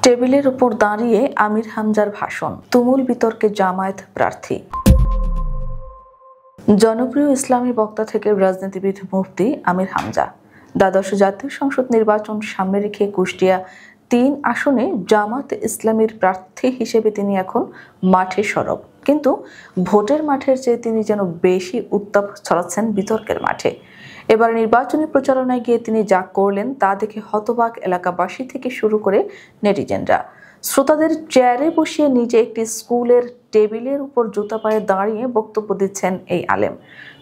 টেবিলের উপর দাঁড়িয়ে আমির হামজার ভাষণ, তুমুল বিতর্কে জামায়াত প্রার্থী। জনপ্রিয় ইসলামী বক্তা থেকে রাজনীতিবিদ মুফতি আমির হামজা দ্বাদশ জাতীয় সংসদ নির্বাচন সামনে রেখে কুষ্টিয়া ৩ আসনে জামাত ইসলামীর প্রার্থী হিসেবে তিনি এখন মাঠে সরব। কিন্তু ভোটের মাঠের চেয়ে তিনি যেন বেশি উত্তাপ ছড়াচ্ছেন বিতর্কের মাঠে। এবার নির্বাচনী প্রচারণায় গিয়ে তিনি যা করলেন তা দেখে হতবাক এলাকাবাসী থেকে শুরু করে নেটিজেনরা। শ্রোতাদের চেয়ারে বসিয়ে নিজে একটি স্কুলের টেবিলের উপর জুতা পায়ে দাঁড়িয়ে বক্তব্য দিচ্ছেন এই আলেম।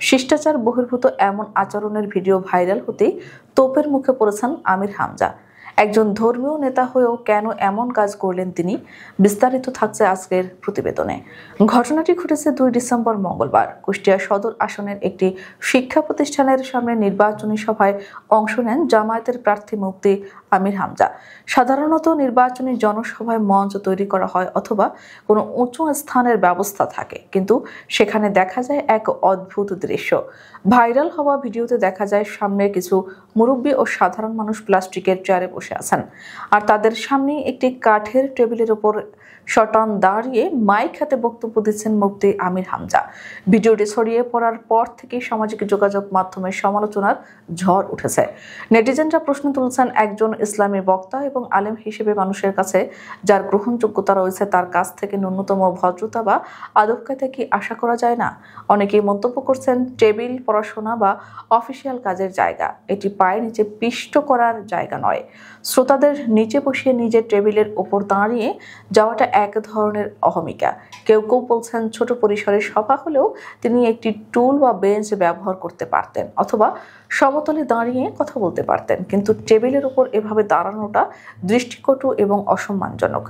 শিষ্টাচার বহির্ভূত এমন আচরণের ভিডিও ভাইরাল হতেই তোপের মুখে পড়েছেন আমির হামজা। একজন ধর্মীয় নেতা হয়েও কেন এমন কাজ করলেন তিনি, বিস্তারিত থাকছে আজকের প্রতিবেদনে। ঘটনাটি ঘটেছে ২ ডিসেম্বর মঙ্গলবার কুষ্টিয়া সদর আসনের একটি শিক্ষা প্রতিষ্ঠানের সামনে নির্বাচনী সভায় অংশ নেন জামায়াতের প্রার্থী মুফতি আমির হামজা। সাধারণত নির্বাচনী জনসভায় মঞ্চ তৈরি করা হয় অথবা কোনো উঁচু স্থানের ব্যবস্থা থাকে, কিন্তু সেখানে দেখা যায় এক অদ্ভুত দৃশ্য। ভাইরাল হওয়া ভিডিওতে দেখা যায় সামনে কিছু মুরব্বী ও সাধারণ মানুষ প্লাস্টিকের চেয়ারে বসে আছেন, আর তাদের সামনে একটি কাঠের টেবিলের উপর শটান দাঁড়িয়ে মাইক হাতে বক্তব্য দিচ্ছেন মুফতি আমির হামজা। ভিডিওটি ছড়িয়ে পড়ার পর থেকে সামাজিক যোগাযোগ মাধ্যমে সমালোচনার ঝড় উঠেছে। নেটিজেনরা প্রশ্ন তুলছেন, একজন ইসলামী বক্তা এবং আলেম হিসেবে মানুষের কাছে যার গ্রহণযোগ্যতা রয়েছে তার কাছ থেকে ন্যূনতম ভদ্রতা বা আদব কায়দা কি আশা করা যায় না? অনেকেই মন্তব্য করছেন, টেবিল পড়াশোনা বা অফিসিয়াল কাজের জায়গা, এটি পায়ের নিচে পিষ্ট করার জায়গা নয়। শ্রোতাদের নিচে বসিয়ে নিজের টেবিলের ওপর দাঁড়িয়ে যাওয়াটা এক ধরনের অহমিকা। কেউ কেউ বলছেন, ছোট পরিসরের সভা হলেও তিনি একটি টুল বা বেঞ্চ ব্যবহার করতে পারতেন অথবা সমতলে দাঁড়িয়ে কথা বলতে পারতেন, কিন্তু টেবিলের উপর এভাবে দাঁড়ানোটা দৃষ্টিকটু এবং অসম্মানজনক।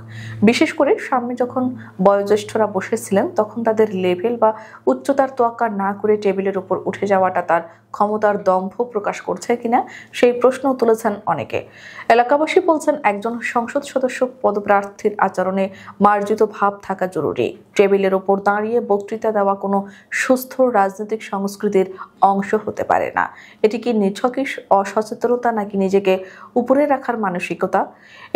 বিশেষ করে সামনে যখন বয়োজ্যেষ্ঠরা বসেছিলেন তখন তাদের লেভেল বা উচ্চতার তোয়াক্কা না করে টেবিলের উপর উঠে যাওয়াটা তার ক্ষমতার দম্ভ প্রকাশ করছে কিনা সেই প্রশ্ন তুলেছেন অনেকে। এলাকাবাসী বলছেন, একজন সংসদ সদস্য পদপ্রার্থীর আচরণে মার্জিত ভাব থাকা জরুরি। টেবিলের ওপর দাঁড়িয়ে বক্তৃতা দেওয়া কোনো সুস্থ রাজনৈতিক সংস্কৃতির অংশ হতে পারে না। এটি কি নিছকই অসচেতনতা নাকি নিজেকে উপরে রাখার মানসিকতা?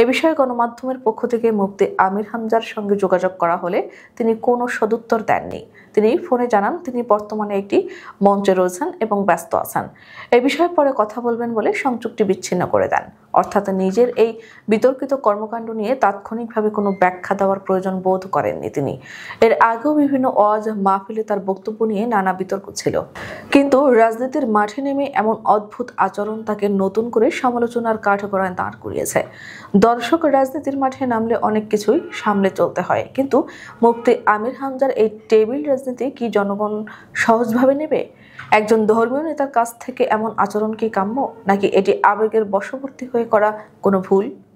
এ বিষয়ে গণমাধ্যমের পক্ষ থেকে মুফতি আমির হামজার সঙ্গে যোগাযোগ করা হলে তিনি কোনো সদুত্তর দেননি। তিনি ফোনে জানান তিনি বর্তমানে একটি মঞ্চে রয়েছেন এবং ব্যস্ত আছেন। এ বিষয়ে পরে কথা বলবেন বলে সংযোগটি বিচ্ছিন্ন করে দেন। অর্থাৎ নিজের এই বিতর্কিত কর্মকাণ্ড নিয়ে তাৎক্ষণিকভাবে কোনো ব্যাখ্যা দেওয়ার প্রয়োজন বোধ করেননি তিনি। এর আগেও বিভিন্ন ওয়াজ মাহফিলে তার বক্তব্য নিয়ে নানা বিতর্ক ছিল, কিন্তু রাজনীতির মাঠে নেমে এমন অদ্ভুত আচরণ তাকে নতুন করে সমালোচনার কাঠগড়ায় দাঁড় করিয়েছে। দর্শক, রাজনীতির মাঠে নামলে অনেক কিছুই সামলে চলতে হয়, কিন্তু মুফতি আমির হামজার এই টেবিল রাজনীতি কি জনগণ সহজভাবে নেবে? একজন ধর্মীয় নেতার কাছ থেকে এমন আচরণ কি কাম্য, নাকি এটি আবেগের বশবর্তী হয়ে করা কোনো ভুল?